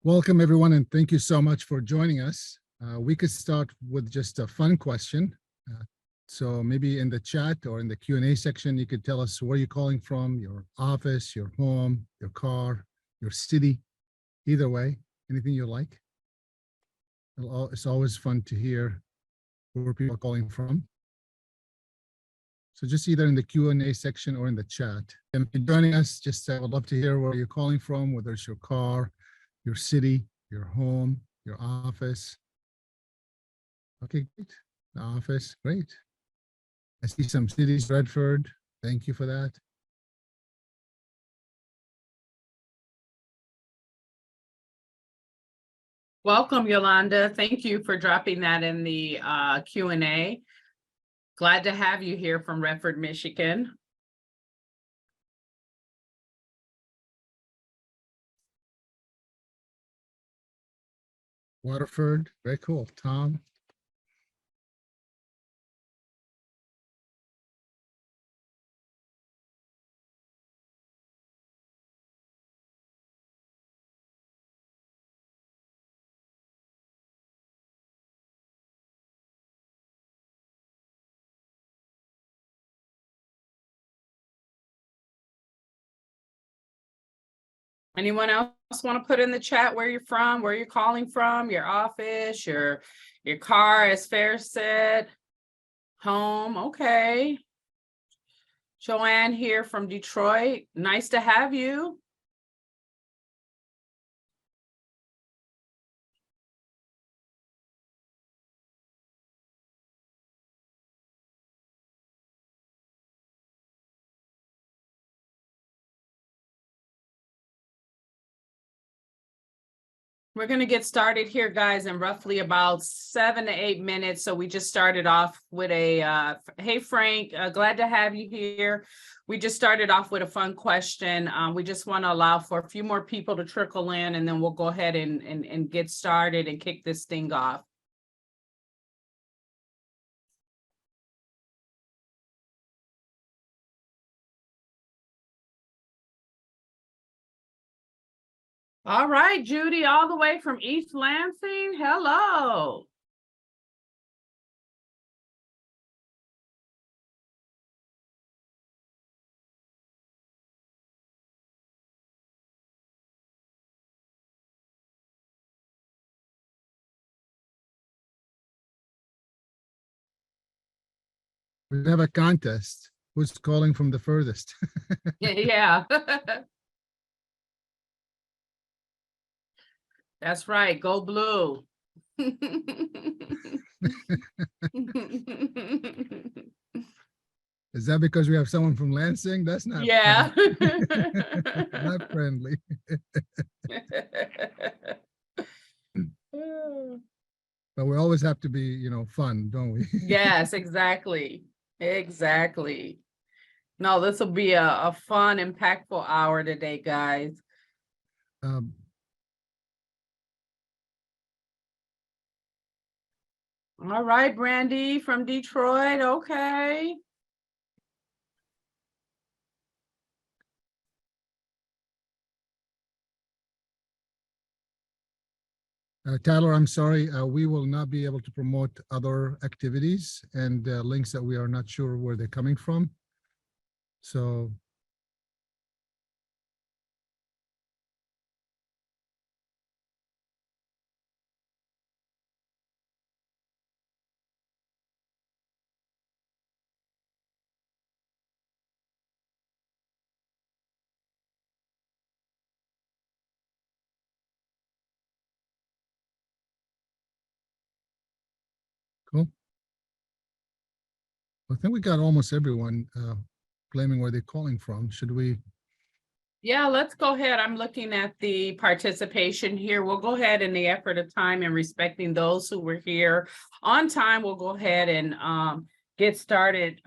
Welcome, everyone, and thank you so much for joining us. We could start with just a fun question. So maybe in the chat or in the Q&A section, you could tell us where you're calling from, your office, your home, your car, your city, either way, anything you like. It's always fun to hear where people are calling from. So just either in the Q&A section or in the chat. And if you're joining us, just I would love to hear where you're calling from, whether it's your car, your city, your home, your office. Okay, great. The office, great. I see some cities, Redford. Thank you for that. Welcome, Yolanda. Thank you for dropping that in the Q&A. Glad to have you here from Redford, Michigan. Waterford, very cool. Tom. Anyone else want to put in the chat where you're from, where you're calling from, your office, your car, as Faris said, home? Okay. Joanne here from Detroit. Nice to have you. We're going to get started here, guys, in roughly about 7 to 8 minutes. So we just started off with a, hey, Frank, glad to have you here. We just started off with a fun question. We just want to allow for a few more people to trickle in, and then we'll go ahead and get started and kick this thing off. All right, Judy, all the way from East Lansing. Hello. We have a contest. Who's calling from the furthest? Yeah. That's right. Go blue. Is that because we have someone from Lansing? That's not yeah. not friendly. But we always have to be, fun, don't we? Yes, exactly. Exactly. No, this will be a fun, impactful hour today, guys. All right, Brandy from Detroit. Okay. Tyler, I'm sorry, we will not be able to promote other activities and links that we are not sure where they're coming from. So. Cool. I think we got almost everyone claiming where they're calling from. Should we? Yeah, let's go ahead. I'm looking at the participation here. We'll go ahead in the effort of time and respecting those who were here on time. We'll go ahead and get started.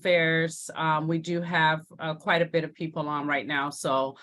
Faris, we do have quite a bit of people on right now. So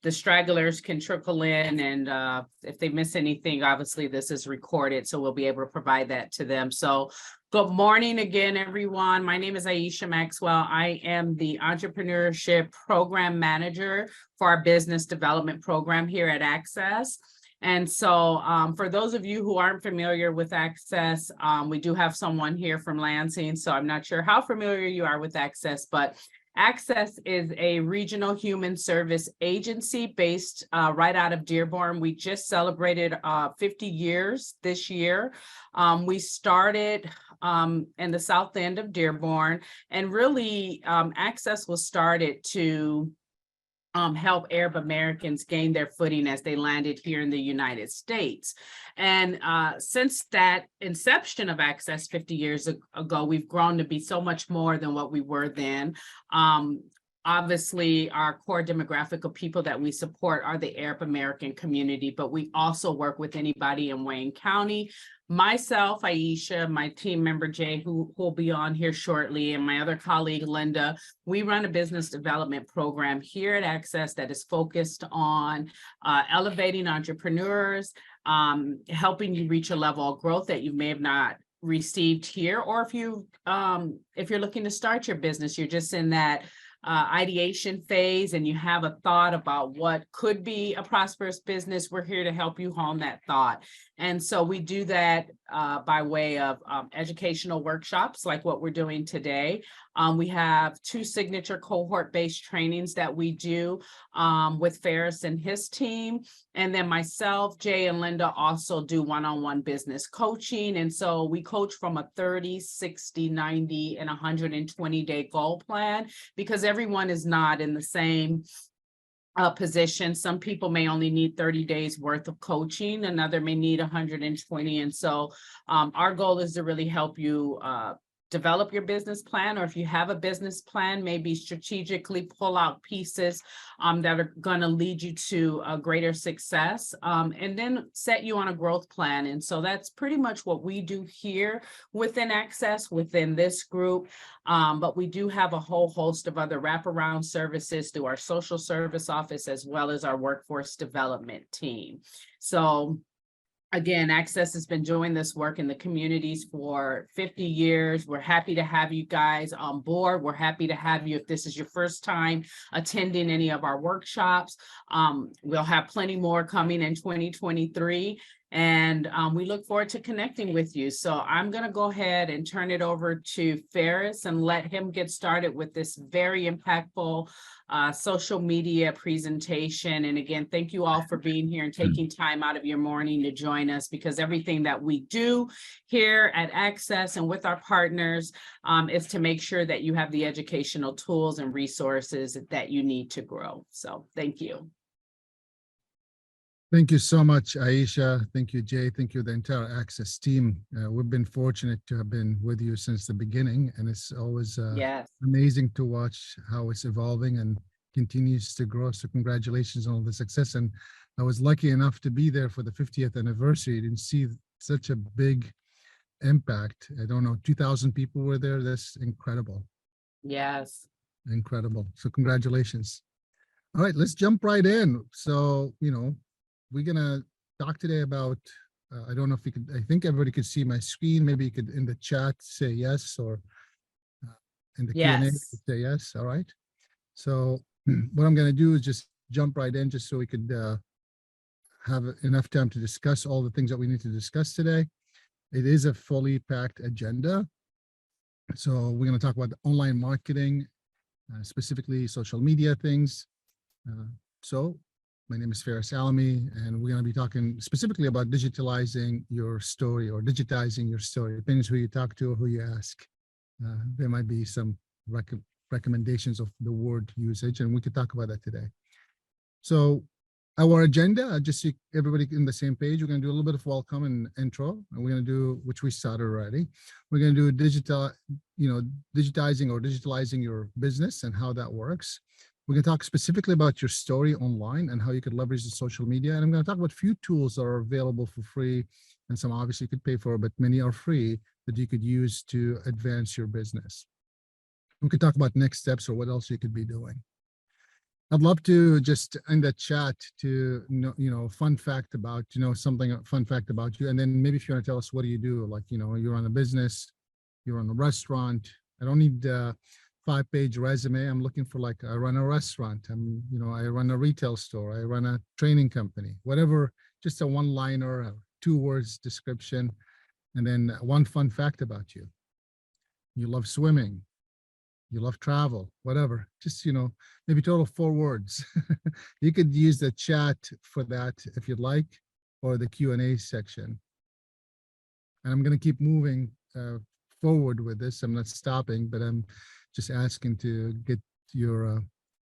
the stragglers can trickle in, and if they miss anything, obviously this is recorded, so we'll be able to provide that to them. So good morning again, everyone. My name is Aisha Maxwell. I am the Entrepreneurship Program Manager for our Business Development Program here at Access. And so for those of you who aren't familiar with Access, we do have someone here from Lansing, so I'm not sure how familiar you are with Access, but Access is a regional human service agency based right out of Dearborn. We just celebrated 50 years this year. We started in the south end of Dearborn, and really Access was started to help Arab Americans gain their footing as they landed here in the United States. And since that inception of Access 50 years ago, we've grown to be so much more than what we were then. Obviously, our core demographic of people that we support are the Arab American community, but we also work with anybody in Wayne County. Myself, Aisha, my team member Jay, who will be on here shortly, and my other colleague Linda, we run a business development program here at Access that is focused on elevating entrepreneurs, helping you reach a level of growth that you may have not received here, or if you're looking to start your business, you're just in that ideation phase and you have a thought about what could be a prosperous business, we're here to help you hone that thought. And so we do that by way of educational workshops like what we're doing today. We have 2 signature cohort-based trainings that we do with Faris and his team. And then myself, Jay, and Linda also do one-on-one business coaching. And so we coach from a 30, 60, 90, and 120-day goal plan, because everyone is not in the same position. Some people may only need 30 days worth of coaching, another may need 120. And so our goal is to really help you develop your business plan, or if you have a business plan, maybe strategically pull out pieces that are going to lead you to a greater success, and then set you on a growth plan. And so that's pretty much what we do here within Access, within this group. But we do have a whole host of other wraparound services through our social service office, as well as our workforce development team. So again, Access has been doing this work in the communities for 50 years. We're happy to have you guys on board. We're happy to have you if this is your first time attending any of our workshops. We'll have plenty more coming in 2023. And we look forward to connecting with you. So I'm going to go ahead and turn it over to Faris and let him get started with this very impactful social media presentation. And again, thank you all for being here and taking time out of your morning to join us, because everything that we do here at Access and with our partners is to make sure that you have the educational tools and resources that you need to grow. So thank you. Thank you so much, Aisha. Thank you, Jay. Thank you, the entire Access team. We've been fortunate to have been with you since the beginning, and it's always Yes. amazing to watch how it's evolving and continues to grow. So congratulations on all the success. And I was lucky enough to be there for the 50th anniversary and see such a big impact. I don't know, 2,000 people were there. That's incredible. Yes. Incredible. So congratulations. All right, let's jump right in. So, we're gonna talk today about, I don't know if you could, I think everybody could see my screen. Maybe you could in the chat say yes, or in the Q&A say yes. All right. So what I'm gonna do is just jump right in, just so we could have enough time to discuss all the things that we need to discuss today. It is a fully packed agenda. So we're gonna talk about online marketing, specifically social media things. So my name is Faris Alami, and we're going to be talking specifically about digitalizing your story, or digitizing your story. Depends who you talk to or who you ask. There might be some recommendations of the word usage, and we could talk about that today. So our agenda, just so everybody in the same page, we're going to do a little bit of welcome and intro, and we're going to do, which we started already. We're going to do digitizing or digitalizing your business and how that works. We're going to talk specifically about your story online and how you could leverage the social media. And I'm going to talk about a few tools that are available for free, and some obviously you could pay for, but many are free that you could use to advance your business. We could talk about next steps or what else you could be doing. I'd love to just in the chat to fun fact about, something fun fact about you. And then maybe if you want to tell us, what do you do? Like, you're on a business, you're on a restaurant. I don't need 5-page resume. I'm looking for, like, I run a restaurant. I run a retail store. I run a training company, whatever. just a one-liner, a 2 words description, and then one fun fact about you. You love swimming, you love travel, whatever. Just, maybe total 4 words. You could use the chat for that if you'd like, or the Q&A section. And I'm going to keep moving forward with this. I'm not stopping, but I'm just asking to get your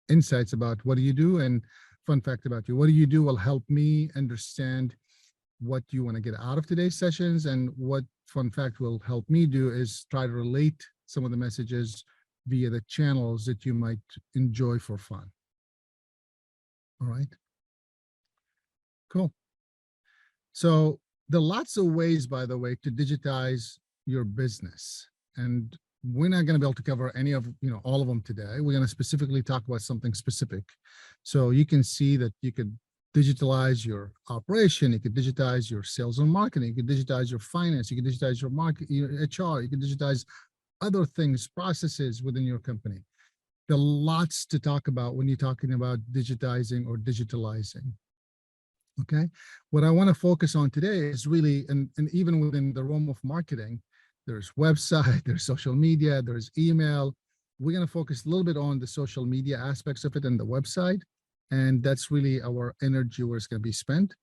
insights about what do you do, and fun fact about you. What do you do will help me understand what you want to get out of today's sessions, and what fun fact will help me do is try to relate some of the messages via the channels that you might enjoy for fun. All right. Cool. So there are lots of ways, by the way, to digitize your business. And we're not going to be able to cover any of, all of them today. We're going to specifically talk about something specific. So you can see that you could digitalize your operation, you could digitize your sales and marketing, you could digitize your finance, you could digitize your market, your HR, you could digitize other things, processes within your company. There are lots to talk about when you're talking about digitizing or digitalizing. Okay, what I want to focus on today is really, and even within the realm of marketing, there's website, there's social media, there's email. We're going to focus a little bit on the social media aspects of it and the website. And that's really our energy where it's going to be spent.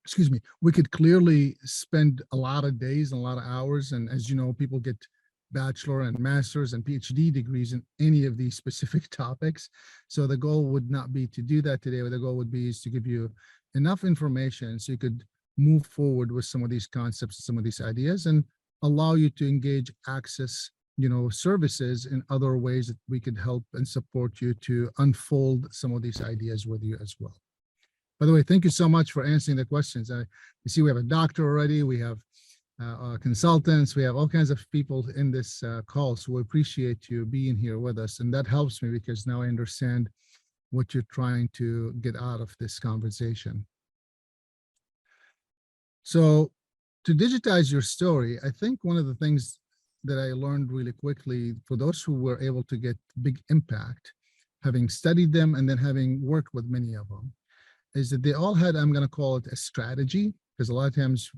Excuse me. We could clearly spend a lot of days and a lot of hours. And as you know, people get bachelor and master's and PhD degrees in any of these specific topics. So the goal would not be to do that today. What the goal would be is to give you enough information so you could move forward with some of these concepts, some of these ideas, and allow you to engage, access, services in other ways that we could help and support you to unfold some of these ideas with you as well. By the way, thank you so much for answering the questions. You see we have a doctor already, we have consultants, we have all kinds of people in this call, so we appreciate you being here with us, and that helps me because now I understand what you're trying to get out of this conversation. So to digitize your story, I think one of the things that I learned really quickly for those who were able to get big impact, having studied them and then having worked with many of them, is that they all had, I'm going to call it a strategy, because a lot of times,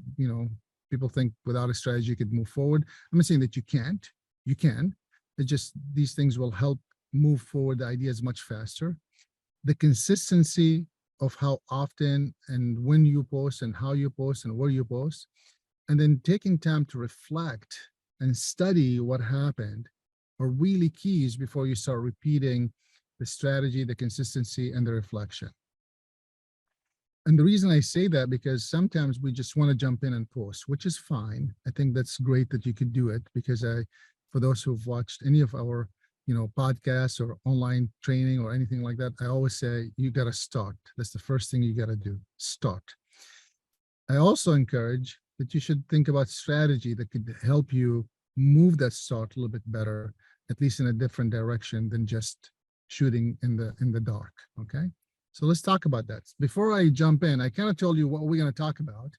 people think without a strategy you could move forward. I'm not saying that you can't, you can. It's just these things will help move forward the ideas much faster. The consistency of how often and when you post and how you post and where you post, and then taking time to reflect and study what happened are really keys before you start repeating the strategy, the consistency, and the reflection. And the reason I say that, because sometimes we just want to jump in and post, which is fine. I think that's great that you could do it, because for those who've watched any of our, podcasts or online training or anything like that, I always say, you got to start. That's the first thing you got to do, start. I also encourage that you should think about strategy that could help you move that start a little bit better, at least in a different direction than just shooting in the dark. Okay. So let's talk about that. Before I jump in, I kind of told you what we're going to talk about.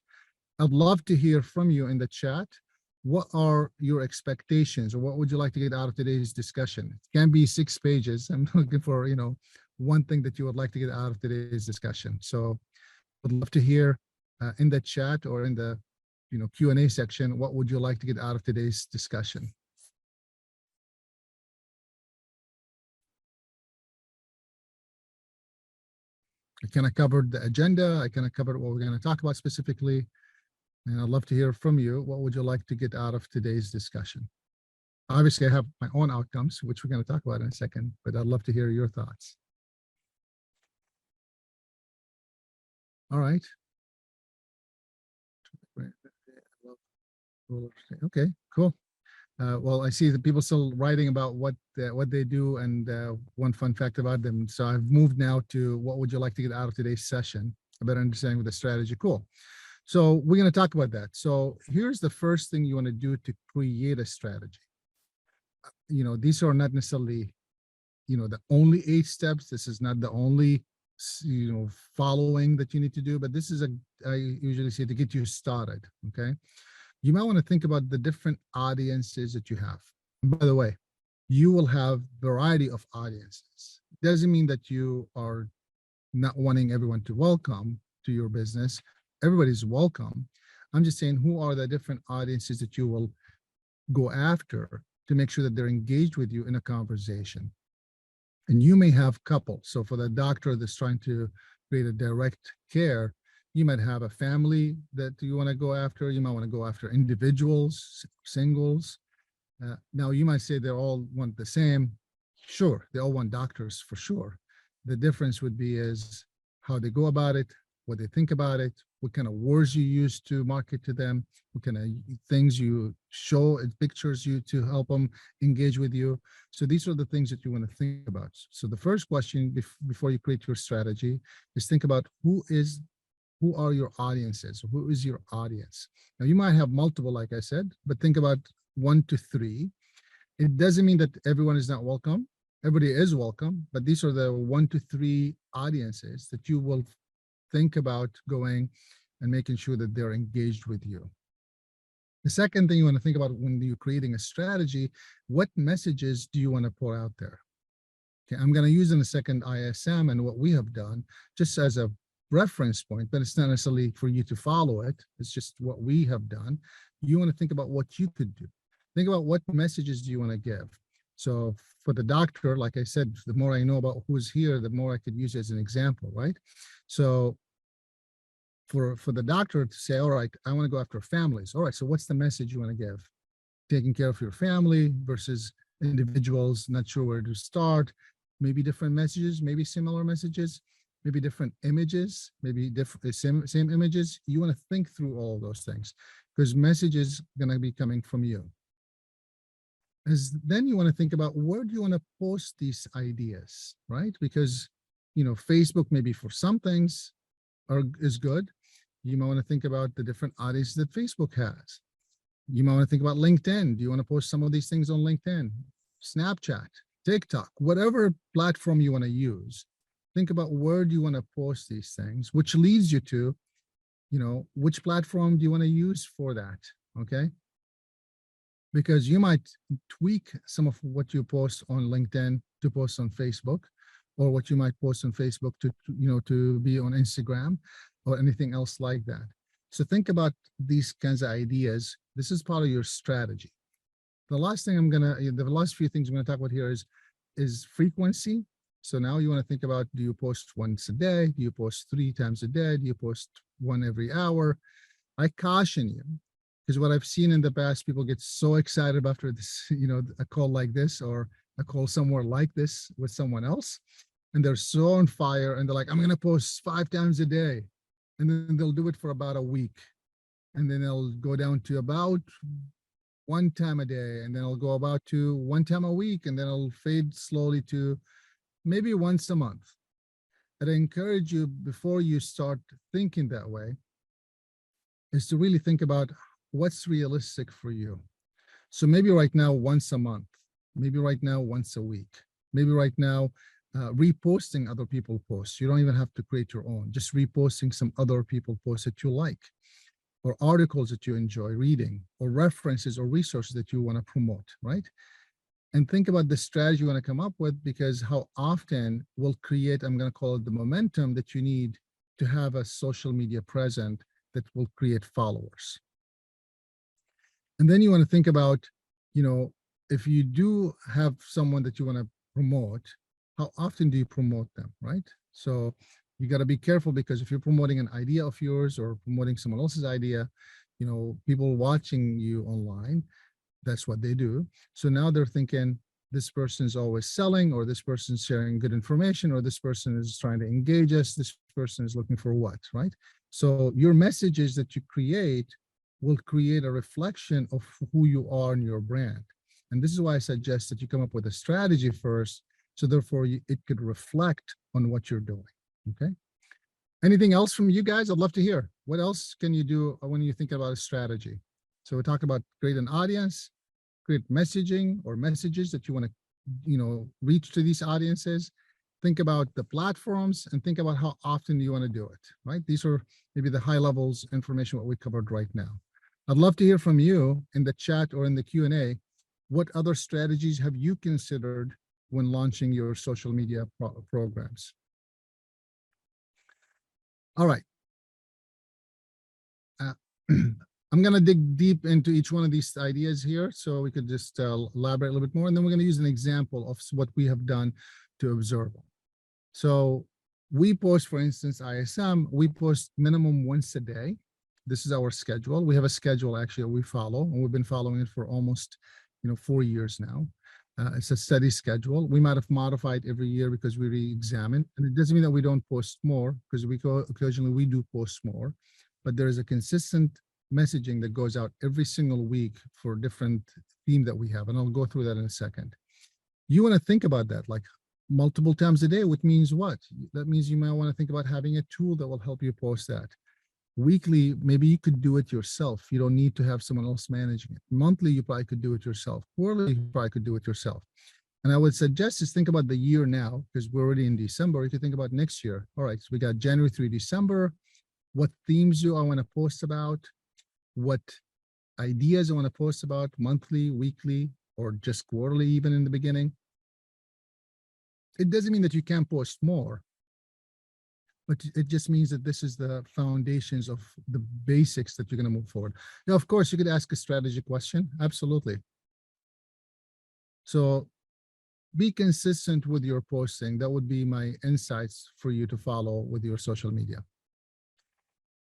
I'd love to hear from you in the chat. What are your expectations, or what would you like to get out of today's discussion? It can be 6 pages. I'm looking for, one thing that you would like to get out of today's discussion. So I'd love to hear in the chat or in the, Q&A section, what would you like to get out of today's discussion? I kind of covered the agenda. I kind of covered what we're going to talk about specifically. And I'd love to hear from you. What would you like to get out of today's discussion? Obviously, I have my own outcomes, which we're going to talk about in a second, but I'd love to hear your thoughts. All right. Okay, cool. Well, I see that people still writing about what they do and one fun fact about them. So I've moved now to what would you like to get out of today's session? A better understanding with the strategy. Cool. So we're going to talk about that. So here's the first thing you want to do to create a strategy. These are not necessarily, the only 8 steps. This is not the only, following that you need to do, but this is I usually say to get you started. Okay. You might want to think about the different audiences that you have. And by the way, you will have variety of audiences. Doesn't mean that you are not wanting everyone to welcome to your business. Everybody's welcome. I'm just saying, who are the different audiences that you will go after to make sure that they're engaged with you in a conversation? And you may have couples. So for the doctor that's trying to create a direct care, you might have a family that you want to go after. You might want to go after individuals, singles. Now you might say they all want the same. Sure, they all want doctors for sure. The difference would be is how they go about it, what they think about it, what kind of words you use to market to them, what kind of things you show, pictures you to help them engage with you. So these are the things that you want to think about. So the first question before you create your strategy is think about who are your audiences? Who is your audience? Now you might have multiple, like I said, but think about 1 to 3. It doesn't mean that everyone is not welcome. Everybody is welcome, but these are the 1 to 3 audiences that you will think about going and making sure that they're engaged with you. The second thing you want to think about when you're creating a strategy, what messages do you want to put out there? Okay, I'm going to use in a second ISM and what we have done just as a reference point, but it's not necessarily for you to follow it. It's just what we have done. You want to think about what you could do. Think about what messages do you want to give. So for the doctor, like I said, the more I know about who's here, the more I could use it as an example, right? So for the doctor to say, all right, I want to go after families. All right, so what's the message you want to give? Taking care of your family versus individuals, not sure where to start. Maybe different messages, maybe similar messages, maybe different images, maybe different same images. You want to think through all of those things because messages going to be coming from you. Then you want to think about where do you want to post these ideas, right? Because, Facebook maybe for some things is good. You might want to think about the different audiences that Facebook has. You might want to think about LinkedIn. Do you want to post some of these things on LinkedIn, Snapchat, TikTok, whatever platform you want to use? Think about where do you want to post these things, which leads you to, which platform do you want to use for that, okay? Because you might tweak some of what you post on LinkedIn to post on Facebook, or what you might post on Facebook to be on Instagram or anything else like that. So think about these kinds of ideas. This is part of your strategy. The last thing the last few things I'm gonna talk about here is frequency. So now you want to think about, do you post once a day? Do you post 3 times a day? Do you post 1 every hour? I caution you, because what I've seen in the past, people get so excited after this, a call like this or a call somewhere like this with someone else, and they're so on fire and they're like, I'm going to post 5 times a day. And then they'll do it for about a week. And then they'll go down to about 1 time a day. And then it'll go about to 1 time a week. And then it'll fade slowly to maybe once a month. And I encourage you, before you start thinking that way, is to really think about what's realistic for you. So maybe right now, once a month, maybe right now, once a week, maybe right now, reposting other people's posts. You don't even have to create your own, just reposting some other people's posts that you like, or articles that you enjoy reading, or references or resources that you want to promote, right? And think about the strategy you want to come up with, because how often will create, I'm going to call it the momentum that you need to have a social media present that will create followers. And then you want to think about, if you do have someone that you want to promote, how often do you promote them, right? So you got to be careful, because if you're promoting an idea of yours or promoting someone else's idea, people watching you online, that's what they do. So now they're thinking this person is always selling, or this person is sharing good information, or this person is trying to engage us. This person is looking for what, right? So your messages that you create will create a reflection of who you are and your brand. And this is why I suggest that you come up with a strategy first, so therefore it could reflect on what you're doing, okay? Anything else from you guys? I'd love to hear. What else can you do when you think about a strategy? So we talked about create an audience, create messaging or messages that you want to, reach to these audiences. Think about the platforms and think about how often you want to do it, right? These are maybe the high levels information what we covered right now. I'd love to hear from you in the chat or in the Q&A. What other strategies have you considered when launching your social media programs? All right. Uh, I'm going to dig deep into each one of these ideas here so we could just elaborate a little bit more. And then we're going to use an example of what we have done to observe. So we post, for instance, ISM, we post minimum once a day. This is our schedule. We have a schedule actually that we follow, and we've been following it for almost 4 years now. It's a steady schedule. We might have modified every year because we re-examine, and it doesn't mean that we don't post more, because occasionally we do post more, but there is a consistent messaging that goes out every single week for different theme that we have, and I'll go through that in a second. You want to think about that, like multiple times a day, which means what? That means you might want to think about having a tool that will help you post that. Weekly, maybe you could do it yourself. You don't need to have someone else managing it. Monthly, you probably could do it yourself. Quarterly, you probably could do it yourself. And I would suggest is think about the year now, because we're already in December. You could think about next year. All right, so we got January through December. What themes do I want to post about? What ideas I want to post about monthly, weekly, or just quarterly, even in the beginning? It doesn't mean that you can't post more, but it just means that this is the foundations of the basics that you're going to move forward. Now, of course, you could ask a strategy question. Absolutely. So be consistent with your posting. That would be my insights for you to follow with your social media.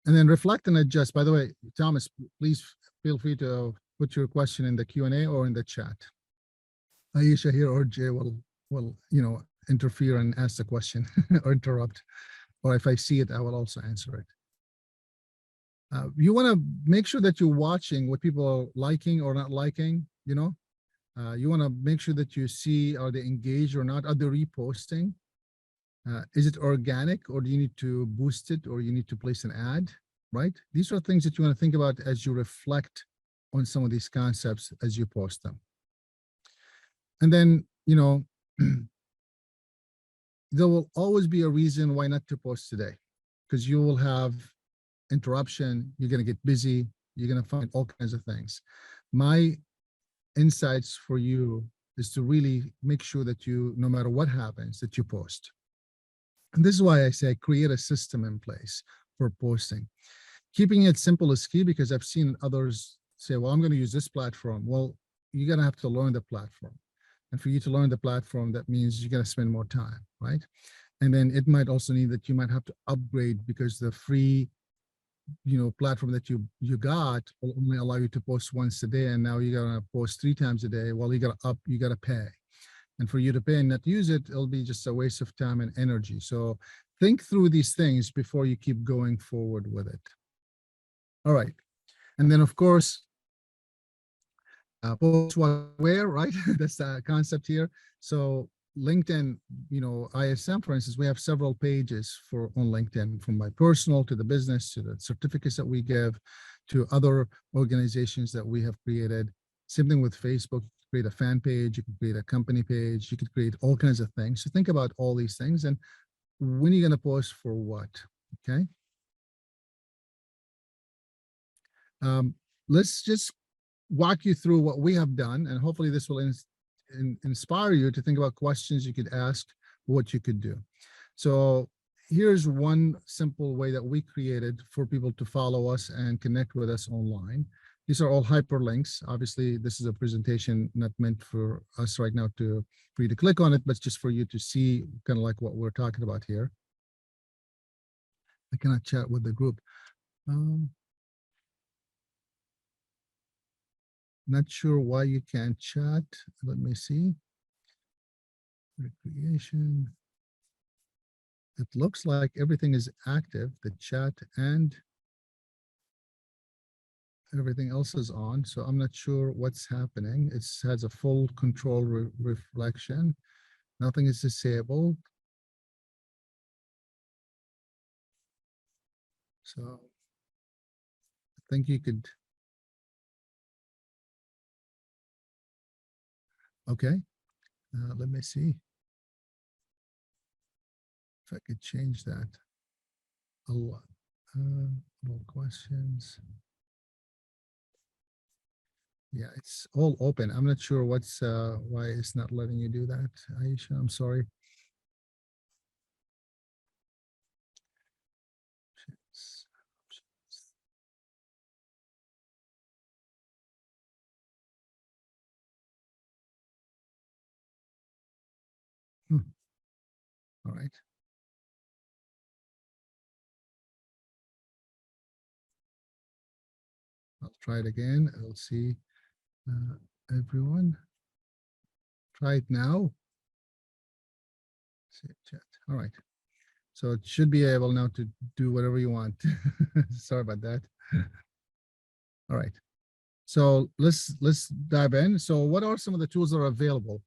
And then reflect and adjust. By the way, Thomas, please feel free to put your question in the Q&A or in the chat. Aisha here or Jay will interfere and ask the question or interrupt. Or if I see it, I will also answer it. You want to make sure that you're watching what people are liking or not liking, you want to make sure that you see, are they engaged or not? Are they reposting? Is it organic, or do you need to boost it, or you need to place an ad, right? These are things that you want to think about as you reflect on some of these concepts as you post them. And then, there will always be a reason why not to post today, because you will have interruption, you're going to get busy, you're going to find all kinds of things. My insights for you is to really make sure that you, no matter what happens, that you post. And this is why I say create a system in place for posting. Keeping it simple is key, because I've seen others say, well, I'm going to use this platform. Well, you're going to have to learn the platform. And for you to learn the platform, that means you're going to spend more time, right? And then it might also need that you might have to upgrade, because the free, platform that you got will only allow you to post once a day. And now you're going to post 3 times a day. Well, you got to pay. And for you to pay and not use it, it'll be just a waste of time and energy. So think through these things before you keep going forward with it. All right. And then, of course, post what where, right? That's the concept here. So LinkedIn, ISM, for instance, we have several pages on LinkedIn, from my personal to the business to the certificates that we give to other organizations that we have created. Same thing with Facebook. Create a fan page, you can create a company page, you could create all kinds of things. So think about all these things, and when are you going to post for what? Okay. Let's just walk you through what we have done, and hopefully this will inspire you to think about questions you could ask, what you could do. So here's one simple way that we created for people to follow us and connect with us online. These are all hyperlinks. Obviously, this is a presentation not meant for us right now for you to click on it, but just for you to see kind of like what we're talking about here. I cannot chat with the group. Not sure why you can't chat. Let me see. Recreation. It looks like everything is active, the chat and everything else is on. So I'm not sure what's happening. It has a full control reflection. Nothing is disabled. So I think you could. Okay. Let me see if I could change that. More questions. Yeah, it's all open. I'm not sure why it's not letting you do that, Aisha. I'm sorry. right. I'll try it again. I'll see everyone. Try it now. Save chat. All right. So it should be able now to do whatever you want. Sorry about that. All right. So let's dive in. So what are some of the tools that are available?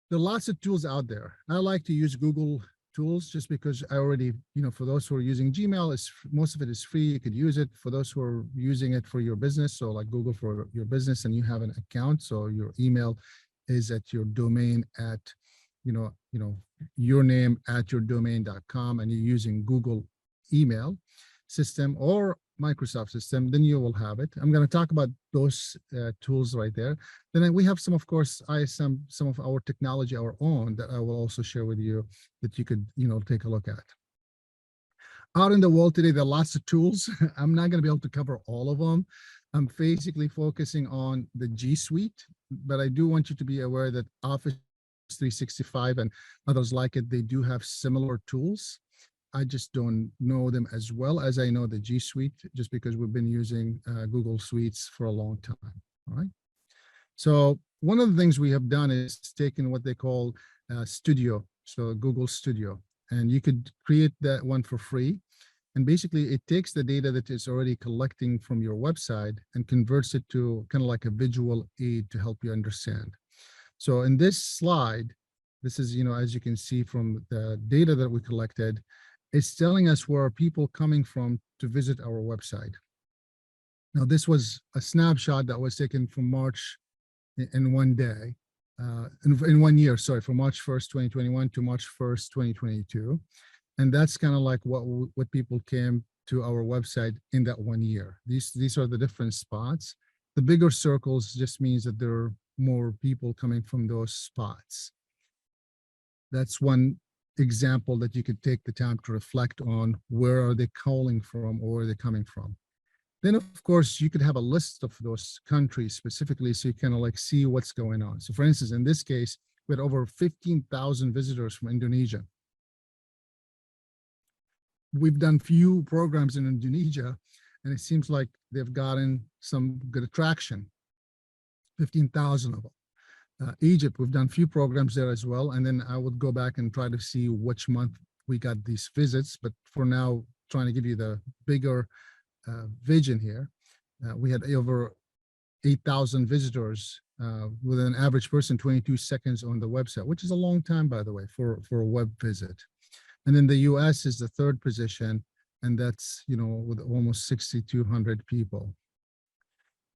There are lots of tools out there. I like to use Google tools just because I already, for those who are using Gmail, most of it is free. You could use it. For those who are using it for your business, so like Google for your business, and you have an account, so your email is at your domain at, your name at your domain.com, and you're using Google email system or Microsoft system, then you will have it. I'm going to talk about those tools right there. Then we have some, of course, some of our technology, our own, that I will also share with you that you could, take a look at. Out in the world today, there are lots of tools. I'm not going to be able to cover all of them. I'm basically focusing on the G Suite, but I do want you to be aware that Office 365 and others like it, they do have similar tools. I just don't know them as well as I know the G Suite, just because we've been using Google Suites for a long time. All right. So one of the things we have done is taken what they call Studio, so Google Studio, and you could create that one for free. And basically, it takes the data that it's already collecting from your website and converts it to kind of like a visual aid to help you understand. So in this slide, this is, as you can see from the data that we collected, it's telling us where are people coming from to visit our website. Now, this was a snapshot that was taken from March in one day, in 1 year, sorry, from March 1st, 2021 to March 1st, 2022. And that's kind of like what people came to our website in that 1 year. These are the different spots. The bigger circles just means that there are more people coming from those spots. That's one example that you could take the time to reflect on. Where are they calling from, or where are they coming from? Then, of course, you could have a list of those countries specifically, so you kind of like see what's going on. So for instance, in this case, we had over 15,000 visitors from Indonesia. We've done few programs in Indonesia, and it seems like they've gotten some good attraction, 15,000 of them. Egypt, we've done few programs there as well. And then I would go back and try to see which month we got these visits. But for now, trying to give you the bigger vision here, we had over 8,000 visitors with an average person 22 seconds on the website, which is a long time, by the way, for a web visit. And then the US is the third position, and that's, with almost 6,200 people.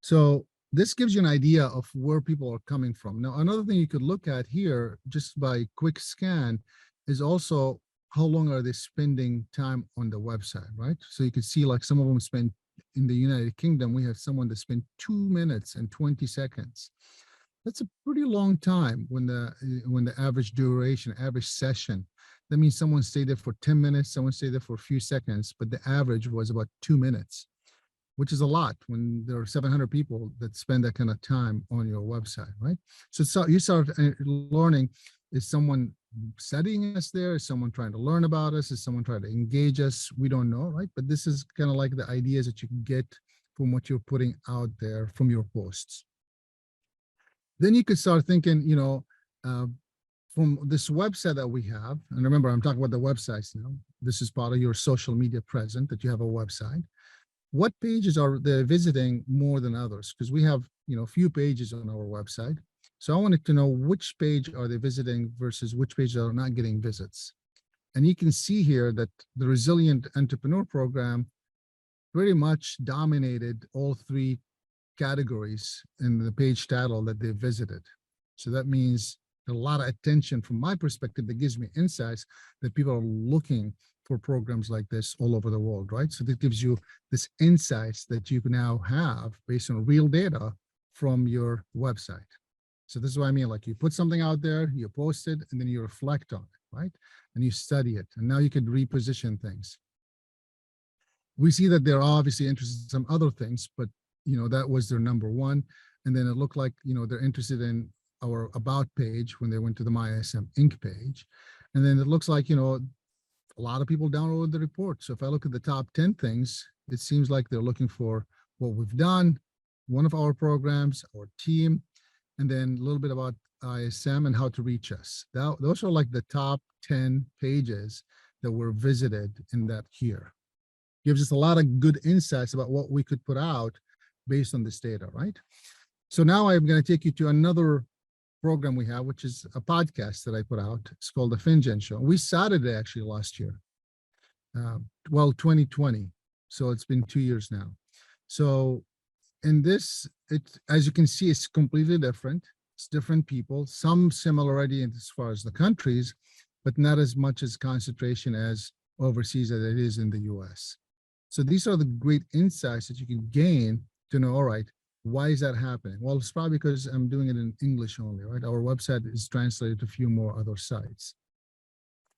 So this gives you an idea of where people are coming from. Now, another thing you could look at here, just by quick scan, is also how long are they spending time on the website, right? So you can see like some of them spend, in the United Kingdom, we have someone that spent 2 minutes and 20 seconds. That's a pretty long time when the average duration, average session. That means someone stayed there for 10 minutes, someone stayed there for a few seconds, but the average was about 2 minutes, which is a lot when there are 700 people that spend that kind of time on your website, right? So you start learning, is someone studying us there? Is someone trying to learn about us? Is someone trying to engage us? We don't know, right? But this is kind of like the ideas that you can get from what you're putting out there from your posts. Then you could start thinking, from this website that we have, and remember, I'm talking about the websites now. This is part of your social media present, that you have a website. What pages are they visiting more than others? Because we have, a few pages on our website. So I wanted to know which page are they visiting versus which pages are not getting visits. And you can see here that the Resilient Entrepreneur Program pretty much dominated all three categories in the page title that they visited. So that means a lot of attention from my perspective that gives me insights that people are looking for programs like this all over the world, right? So that gives you this insights that you now have based on real data from your website. So this is what I mean, like you put something out there, you post it, and then you reflect on it, right? And you study it, and now you can reposition things. We see that they're obviously interested in some other things, but that was their number one. And then it looked like, they're interested in our about page when they went to the MyISM Inc. page. And then it looks like, a lot of people downloaded the report. So if I look at the top 10 things, it seems like they're looking for what we've done, one of our programs, our team, and then a little bit about ISM and how to reach us. Those are like the top 10 pages that were visited in that year. Gives us a lot of good insights about what we could put out based on this data, right? So now I'm going to take you to another program we have, which is a podcast that I put out. It's called the FinGen Show. We started it actually last year, 2020. So it's been 2 years now. So in this, as you can see, it's completely different. It's different people, some similarity as far as the countries, but not as much as concentration as overseas as it is in the US. So these are the great insights that you can gain to know, all right, why is that happening? Well, it's probably because I'm doing it in English only, right? Our website is translated to a few more other sites.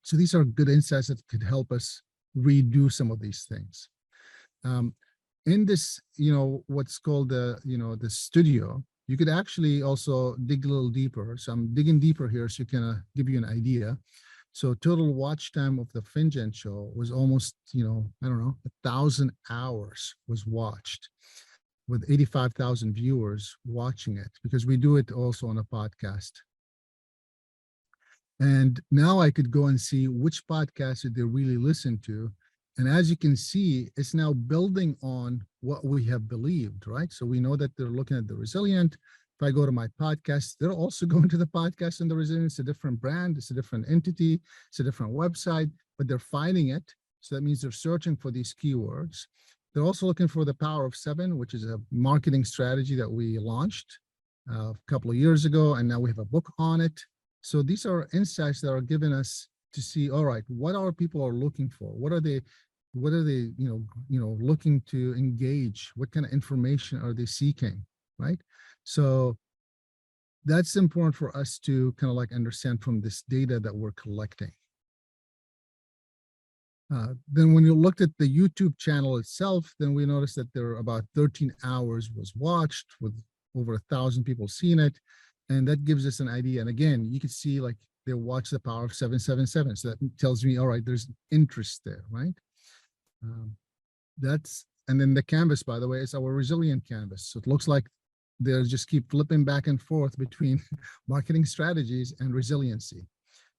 So these are good insights that could help us redo some of these things. In this, what's called the studio, you could actually also dig a little deeper. So I'm digging deeper here so can give you an idea. So total watch time of the FinGen show was almost, I don't know, 1,000 hours was watched, with 85,000 viewers watching it, because we do it also on a podcast. And now I could go and see which podcast did they really listen to. And as you can see, it's now building on what we have believed, right? So we know that they're looking at the resilient. If I go to my podcast, they're also going to the podcast and the resilient. It's a different brand, it's a different entity, it's a different website, but they're finding it. So that means they're searching for these keywords. They're also looking for the Power of Seven, which is a marketing strategy that we launched a couple of years ago, and now we have a book on it. So these are insights that are giving us to see, all right, what our people are looking for? What are they, looking to engage? What kind of information are they seeking, right? So that's important for us to kind of like understand from this data that we're collecting. Then when you looked at the YouTube channel itself, then we noticed that there were about 13 hours was watched, with over 1,000 people seeing it. And that gives us an idea. And again, you can see like they watch the Power of 777. So that tells me, all right, there's interest there, right? And then the canvas, by the way, is our resilient canvas. So it looks like they just keep flipping back and forth between marketing strategies and resiliency.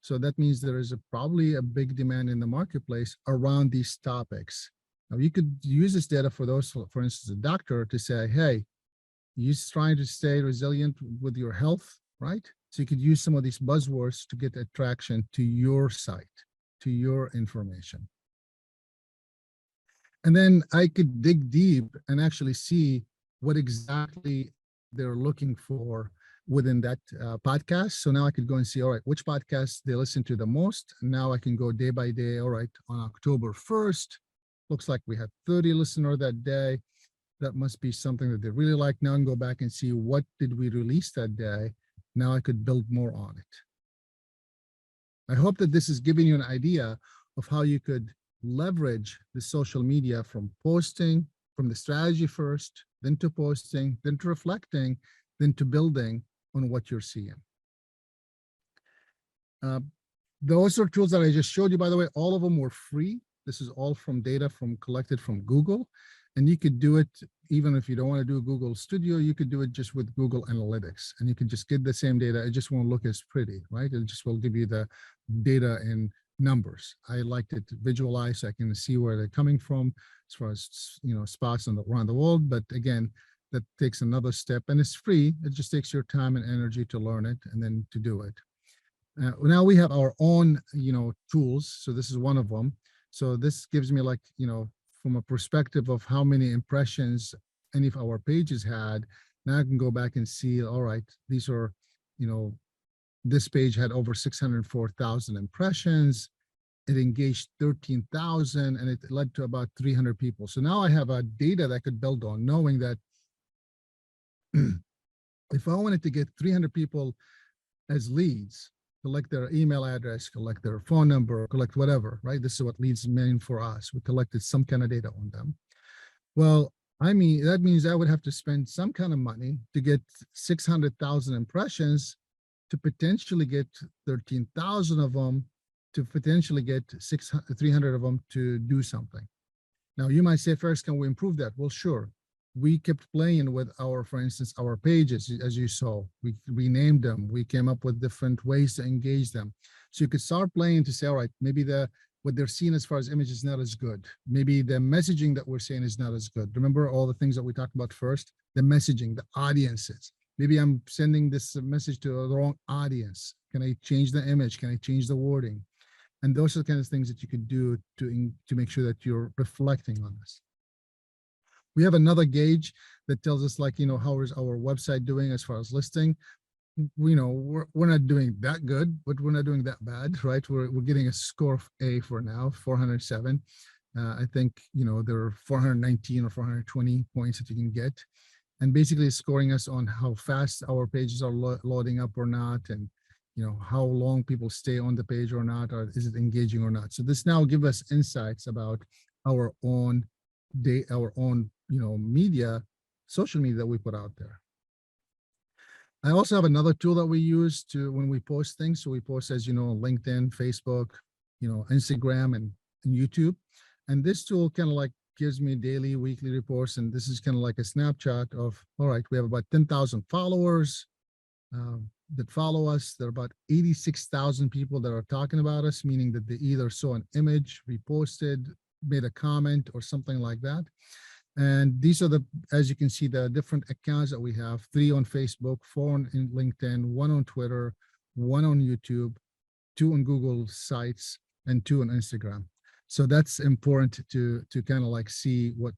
So that means there is probably a big demand in the marketplace around these topics. Now you could use this data for those, for instance, a doctor to say, hey, you're trying to stay resilient with your health, right? So you could use some of these buzzwords to get attraction to your site, to your information. And then I could dig deep and actually see what exactly they're looking for within that podcast. So now I could go and see, all right, which podcasts they listen to the most. And now I can go day by day. All right, on October 1st, looks like we had 30 listeners that day. That must be something that they really like. Now I can go back and see what did we release that day. Now I could build more on it. I hope that this is giving you an idea of how you could leverage the social media from posting, from the strategy first, then to posting, then to reflecting, then to building on what you're seeing. Those are tools that I just showed you, by the way. All of them were free. This is all from data collected from Google. And you could do it, even if you don't want to do Google Studio, you could do it just with Google Analytics. And you can just get the same data. It just won't look as pretty, right? It just will give you the data in numbers. I liked it to visualize so I can see where they're coming from as far as, spots around the world. But again, that takes another step, and it's free. It just takes your time and energy to learn it and then to do it. Now we have our own, tools. So this is one of them. So this gives me like, from a perspective of how many impressions any of our pages had. Now I can go back and see, all right, these are, this page had over 604,000 impressions. It engaged 13,000 and it led to about 300 people. So now I have a data that I could build on, knowing that if I wanted to get 300 people as leads, collect their email address, collect their phone number, collect whatever, right? This is what leads mean for us. We collected some kind of data on them. Well, that means I would have to spend some kind of money to get 600,000 impressions to potentially get 13,000 of them to potentially get 300 of them to do something. Now you might say, first, can we improve that? Well, sure. We kept playing with our, for instance, our pages, as you saw. We renamed them. We came up with different ways to engage them. So you could start playing to say, all right, maybe what they're seeing as far as image is not as good. Maybe the messaging that we're saying is not as good. Remember all the things that we talked about first? The messaging, the audiences. Maybe I'm sending this message to the wrong audience. Can I change the image? Can I change the wording? And those are the kind of things that you could do to make sure that you're reflecting on this. We have another gauge that tells us, like, how is our website doing as far as listing. We're not doing that good, but we're not doing that bad, right? We're getting a score of A for now, 407. I think, there are 419 or 420 points that you can get. And basically it's scoring us on how fast our pages are loading up or not, and how long people stay on the page or not, or is it engaging or not. So this now gives us insights about our own media, social media that we put out there. I also have another tool that we use when we post things. So we post, as you know, LinkedIn, Facebook, Instagram, and YouTube. And this tool kind of like gives me daily, weekly reports. And this is kind of like a snapshot of, all right, we have about 10,000 followers that follow us. There are about 86,000 people that are talking about us, meaning that they either saw an image, reposted, made a comment, or something like that. And these are as you can see, the different accounts that we have: 3 on Facebook, 4 on LinkedIn, 1 on Twitter, 1 on YouTube, 2 on Google Sites, and 2 on Instagram. So that's important to kind of like see what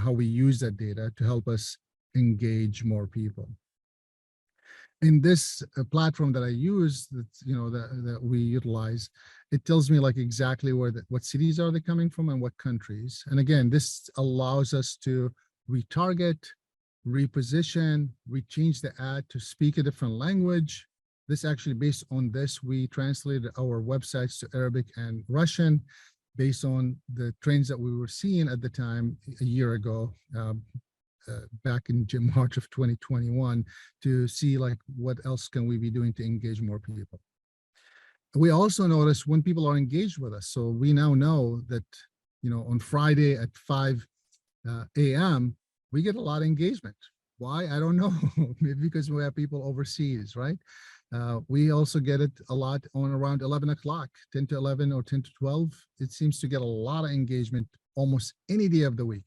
how we use that data to help us engage more people. In this platform that I use, that we utilize, it tells me like exactly what cities are they coming from and what countries. And again, this allows us to retarget, reposition, change the ad to speak a different language. This actually, based on this, we translated our websites to Arabic and Russian based on the trends that we were seeing at the time a year ago. Back in March of 2021, to see like what else can we be doing to engage more people. We also notice when people are engaged with us. So we now know that, on Friday at 5 a.m., we get a lot of engagement. Why? I don't know. Maybe because we have people overseas, right? We also get it a lot on around 11 o'clock, 10 to 11 or 10 to 12. It seems to get a lot of engagement almost any day of the week.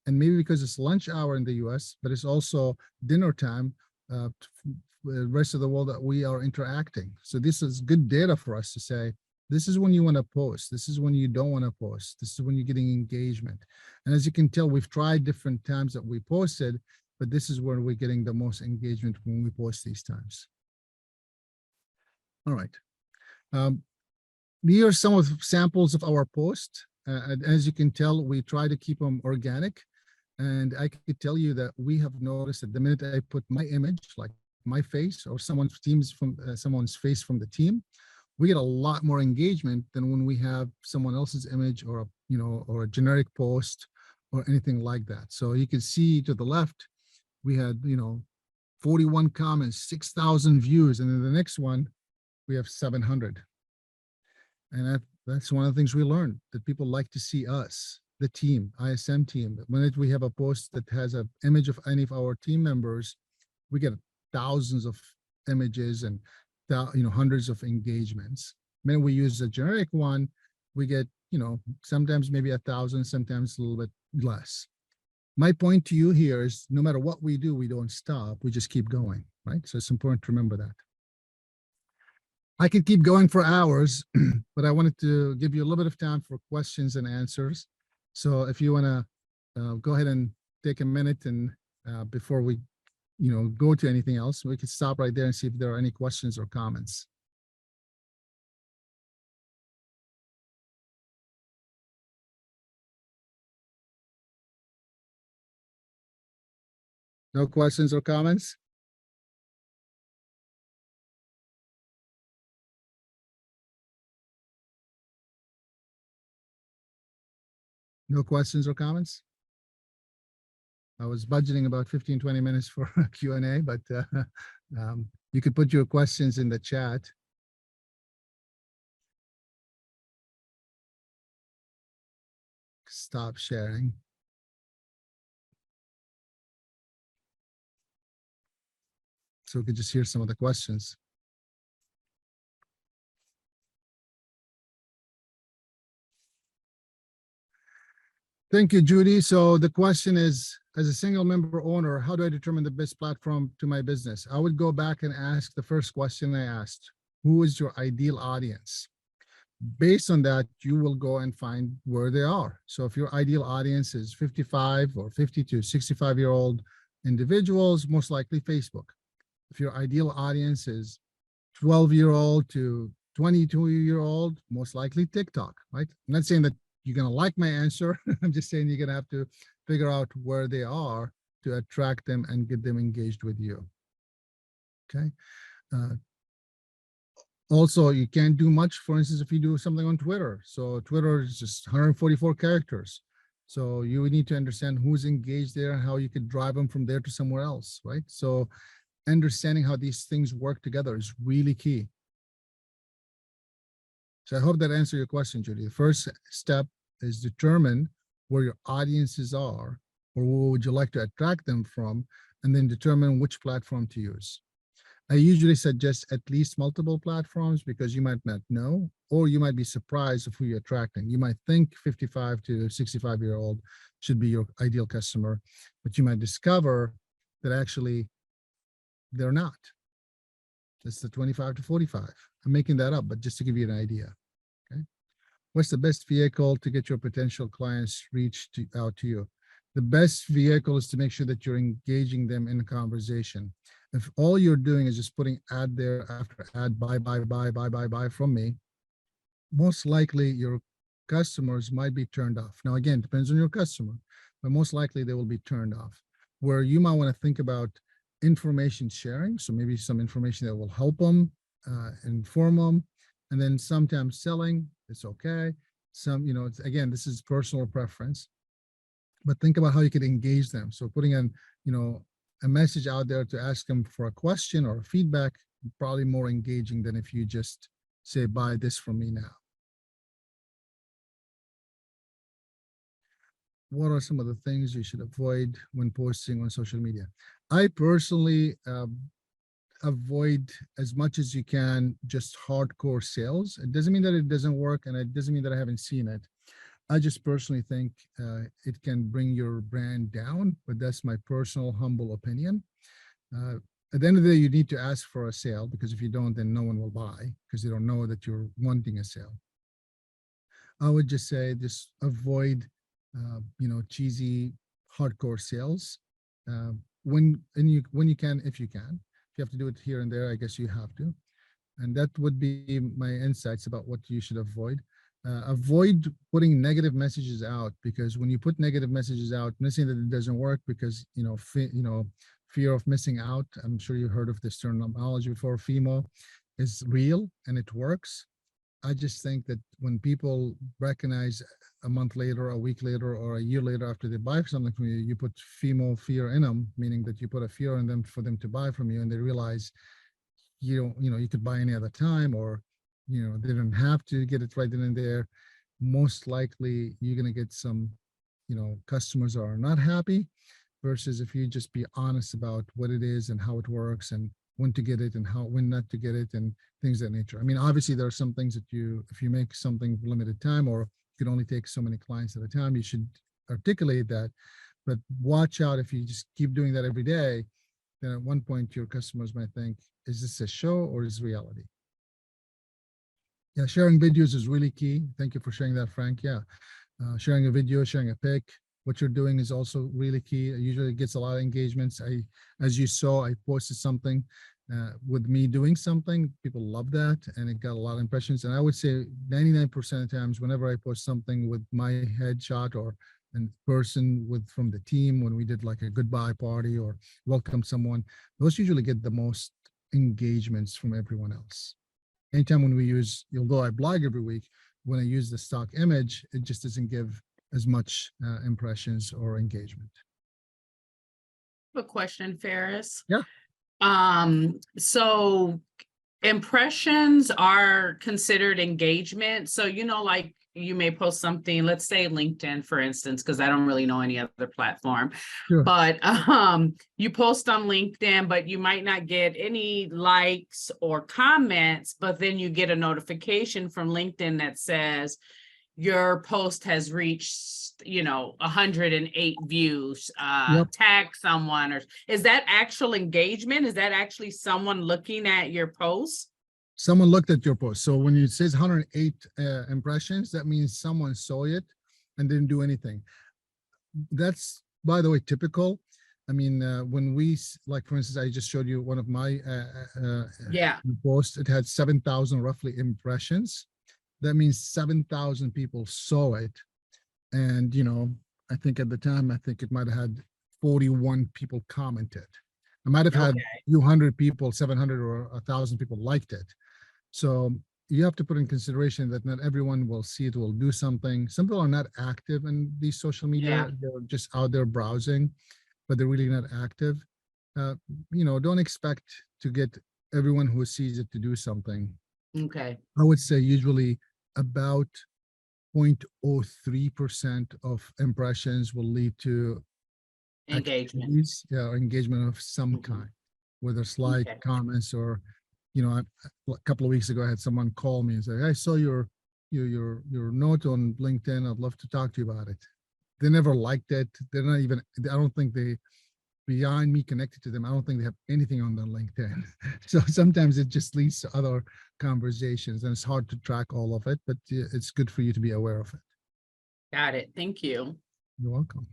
And maybe because it's lunch hour in the US, but it's also dinner time, the rest of the world that we are interacting. So this is good data for us to say, this is when you want to post. This is when you don't want to post. This is when you're getting engagement. And as you can tell, we've tried different times that we posted, but this is where we're getting the most engagement when we post these times. All right. Here are some of the samples of our posts. As you can tell, we try to keep them organic. And I could tell you that we have noticed that the minute I put my image, like my face or someone's face from the team, we get a lot more engagement than when we have someone else's image or a generic post or anything like that. So you can see to the left, we had 41 comments, 6,000 views, and then the next one we have 700. And that's one of the things we learned, that people like to see us, the team, ISM team. When we have a post that has an image of any of our team members, we get thousands of images and hundreds of engagements. When we use a generic one, we get sometimes maybe 1,000, sometimes a little bit less. My point to you here is, no matter what we do, we don't stop. We just keep going, right? So it's important to remember that. I could keep going for hours, but I wanted to give you a little bit of time for questions and answers. So if you want to go ahead and take a minute, and before we go to anything else, we could stop right there and see if there are any questions or comments. No questions or comments? No questions or comments? I was budgeting about 15, 20 minutes for a Q&A, but you could put your questions in the chat. stop sharing. So we could just hear some of the questions. Thank you, Judy. So the question is, as a single member owner, how do I determine the best platform to my business? I would go back and ask the first question I asked. Who is your ideal audience? Based on that, you will go and find where they are. So if your ideal audience is 55 or 50 to 65-year-old individuals, most likely Facebook. If your ideal audience is 12-year-old to 22-year-old, most likely TikTok, right? I'm not saying that you're going to like my answer. I'm just saying you're going to have to figure out where they are to attract them and get them engaged with you. Okay. Also, you can't do much, for instance, if you do something on Twitter. So Twitter is just 144 characters. So you need to understand who's engaged there and how you could drive them from there to somewhere else, right? So understanding how these things work together is really key. So I hope that answered your question, Judy. The first step is determine where your audiences are or where would you like to attract them from, and then determine which platform to use. I usually suggest at least multiple platforms because you might not know, or you might be surprised of who you're attracting. You might think 55 to 65-year-old should be your ideal customer, but you might discover that actually they're not. It's the 25 to 45. I'm making that up, but just to give you an idea. Okay. What's the best vehicle to get your potential clients out to you? The best vehicle is to make sure that you're engaging them in a conversation. If all you're doing is just putting ad there after ad, buy from me, most likely your customers might be turned off. Now, again, depends on your customer, but most likely they will be turned off. Where you might want to think about information sharing. So maybe some information that will help them, inform them, and then sometimes selling, it's okay. Some, again, this is personal preference, but think about how you could engage them. So putting in, a message out there to ask them for a question or feedback, probably more engaging than if you just say, buy this from me now. What are some of the things you should avoid when posting on social media? I personally avoid as much as you can just hardcore sales. It doesn't mean that it doesn't work, and it doesn't mean that I haven't seen it. I just personally think it can bring your brand down, but that's my personal humble opinion. At the end of the day, you need to ask for a sale, because if you don't, then no one will buy because they don't know that you're wanting a sale. I would just say just avoid, cheesy hardcore sales when you can, if you can. If you have to do it here and there, I guess you have to. And that would be my insights about what you should avoid. Avoid putting negative messages out, because when you put negative messages out, I'm not saying that it doesn't work, because fear of missing out. I'm sure you heard of this terminology before. FOMO is real and it works. I just think that when people recognize a month later, a week later, or a year later after they buy something from you, you put FOMO, fear in them, meaning that you put a fear in them for them to buy from you, and they realize you could buy any other time, or they don't have to get it right then and there. Most likely you're going to get some customers are not happy, versus if you just be honest about what it is and how it works and when to get it and when not to get it and things of that nature. I mean, obviously there are some things that if you make something limited time, or you can only take so many clients at a time, you should articulate that. But watch out, if you just keep doing that every day, then at one point your customers might think, is this a show or is reality? Yeah, sharing videos is really key. Thank you for sharing that, Frank. Yeah, sharing a video, sharing a pic, what you're doing is also really key. It usually gets a lot of engagements. As you saw, I posted something with me doing something. People love that, and it got a lot of impressions. And I would say 99% of times, whenever I post something with my headshot or in person from the team, when we did like a goodbye party or welcome someone, those usually get the most engagements from everyone else. Anytime when we use, although I blog every week, when I use the stock image, it just doesn't give as much impressions or engagement. A question, Faris. Yeah. So impressions are considered engagement. So, like you may post something, let's say LinkedIn, for instance, because I don't really know any other platform. Sure. But you post on LinkedIn, but you might not get any likes or comments, but then you get a notification from LinkedIn that says your post has reached, 108 views, Yep. tag someone, or is that actual engagement? Is that actually someone looking at your post? Someone looked at your post. So when it says 108 impressions, that means someone saw it and didn't do anything. That's, by the way, typical. I mean, when like, for instance, I just showed you one of my Yeah. posts. It had 7,000 roughly impressions. That means 7,000 people saw it. And, I think at the time, I think it might have had 41 people commented. I might have had a few hundred people, 700 or 1,000 people liked it. So you have to put in consideration that not everyone will see it, will do something. Some people are not active in these social media. They're just out there browsing, but they're really not active. Don't expect to get everyone who sees it to do something. Okay. I would say usually about 0.03% of impressions will lead to Engagement. Engagement of some kind, whether it's like Okay. comments or, a couple of weeks ago, I had someone call me and say, I saw your note on LinkedIn. I'd love to talk to you about it. They never liked it. They're not even, I don't think beyond me connected to them, I don't think they have anything on their LinkedIn. So sometimes it just leads to other conversations and it's hard to track all of it, but it's good for you to be aware of it. Got it. Thank you. You're welcome.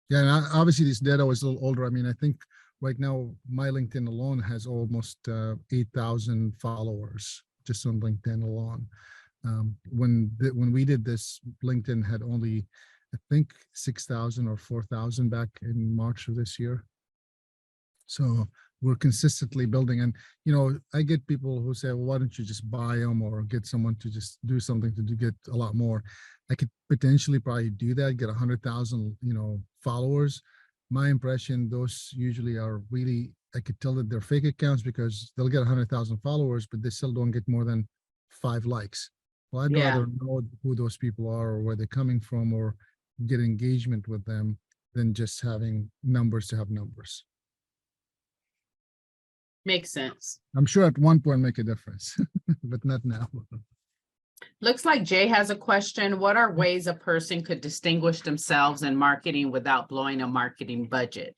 Yeah, and obviously this data was a little older. I mean, I think right now my LinkedIn alone has almost 8,000 followers just on LinkedIn alone. When we did this, LinkedIn had only, I think, 6,000 or 4,000 back in March of this year. So we're consistently building. And, I get people who say, well, why don't you just buy them or get someone to just do something to get a lot more? I could potentially probably do that, get 100,000, followers. My impression, those usually are really, I could tell that they're fake accounts because they'll get 100,000 followers, but they still don't get more than 5 likes. Well, I'd rather know who those people are or where they're coming from or get engagement with them than just having numbers to have numbers. Makes sense. I'm sure at one point make a difference, but not now. Looks like Jay has a question. What are ways a person could distinguish themselves in marketing without blowing a marketing budget?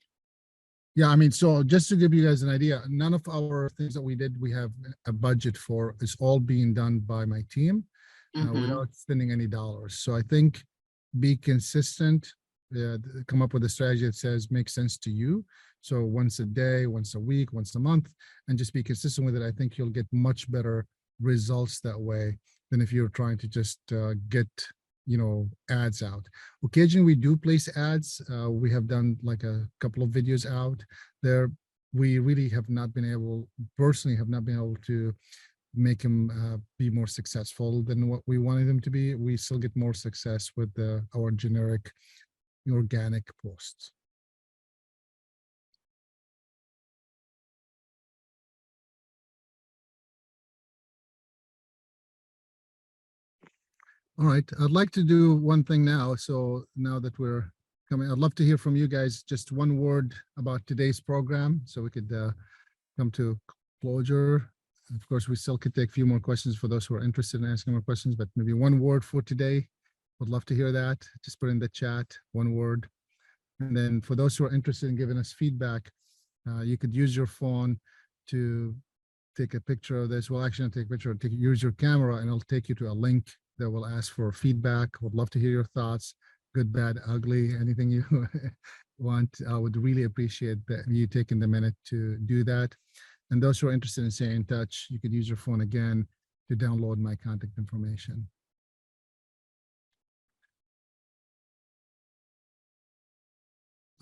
Yeah, I mean, so just to give you guys an idea, none of our things that we did, we have a budget for. It's all being done by my team without spending any dollars. So I think be consistent, come up with a strategy that says makes sense to you. So once a day, once a week, once a month, and just be consistent with it. I think you'll get much better results that way than if you're trying to just get ads out. Occasionally we do place ads. We have done like a couple of videos out there. We really have not been able, personally have not been able to make them be more successful than what we wanted them to be. We still get more success with our generic organic posts. All right, I'd like to do one thing now. So now that we're coming, I'd love to hear from you guys, just one word about today's program so we could come to closure. Of course, we still could take a few more questions for those who are interested in asking more questions, but maybe one word for today. Would love to hear that. Just put in the chat, one word. And then for those who are interested in giving us feedback, you could use your phone to take a picture of this. Well, actually, I'll take a picture, use your camera, and it'll take you to a link that will ask for feedback. Would love to hear your thoughts, good, bad, ugly, anything you want. I would really appreciate that you taking the minute to do that. And those who are interested in staying in touch, you could use your phone again to download my contact information.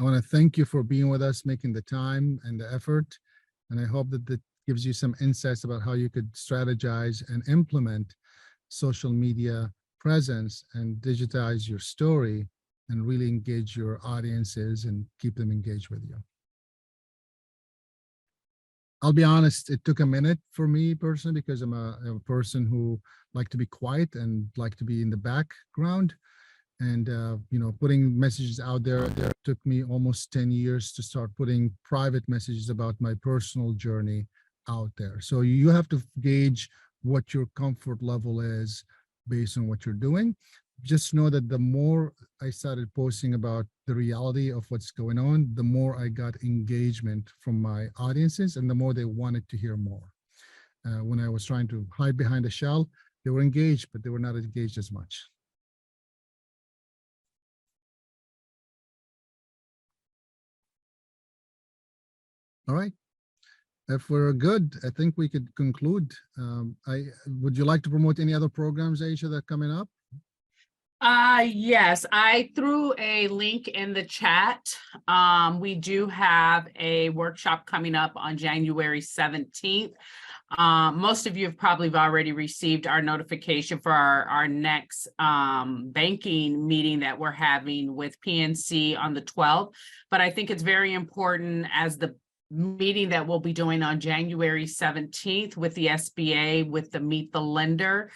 I want to thank you for being with us, making the time and the effort. And I hope that that gives you some insights about how you could strategize and implement social media presence and digitize your story and really engage your audiences and keep them engaged with you. I'll be honest, it took a minute for me personally because I'm a person who like to be quiet and like to be in the background. And putting messages out there took me almost 10 years to start putting private messages about my personal journey out there. So you have to gauge what your comfort level is based on what you're doing. Just know that the more I started posting about the reality of what's going on, the more I got engagement from my audiences and the more they wanted to hear more. When I was trying to hide behind a shell, they were engaged, but they were not engaged as much. All right. If we're good, I think we could conclude. Would you like to promote any other programs, Aisha, that are coming up? Yes, I threw a link in the chat. We do have a workshop coming up on January 17th. Most of you have probably already received our notification for our next banking meeting that we're having with PNC on the 12th. But I think it's very important as the meeting that we'll be doing on January 17th with the SBA, with the Meet the Lender,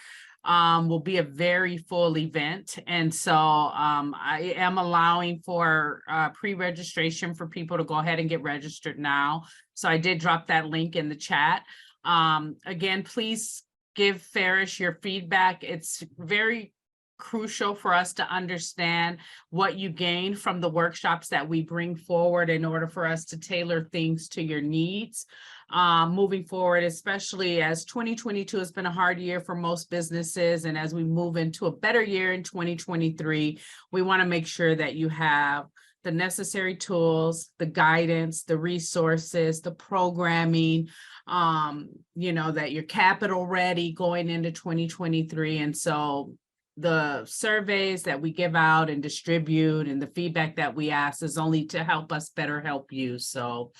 will be a very full event. And so I am allowing for pre-registration for people to go ahead and get registered now. So I did drop that link in the chat. Again, please give Faris your feedback. It's very crucial for us to understand what you gain from the workshops that we bring forward in order for us to tailor things to your needs. Moving forward, especially as 2022 has been a hard year for most businesses. And as we move into a better year in 2023, we want to make sure that you have the necessary tools, the guidance, the resources, the programming, that you're capital ready going into 2023. And so the surveys that we give out and distribute and the feedback that we ask is only to help us better help you. So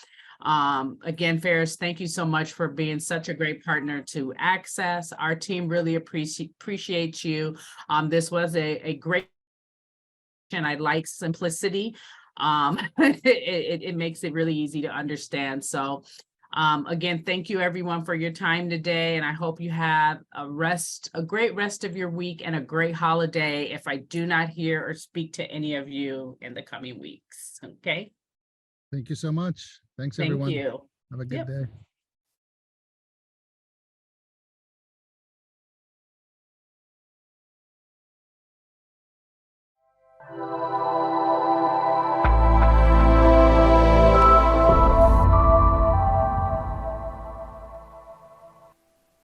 again, Faris, thank you so much for being such a great partner to Access. Our team really appreciates you. This was a great, and I like simplicity. It makes it really easy to understand. So again, thank you everyone for your time today. And I hope you have a great rest of your week and a great holiday if I do not hear or speak to any of you in the coming weeks. Okay. Thank you so much. Thanks, Thank everyone. you. Have a good day.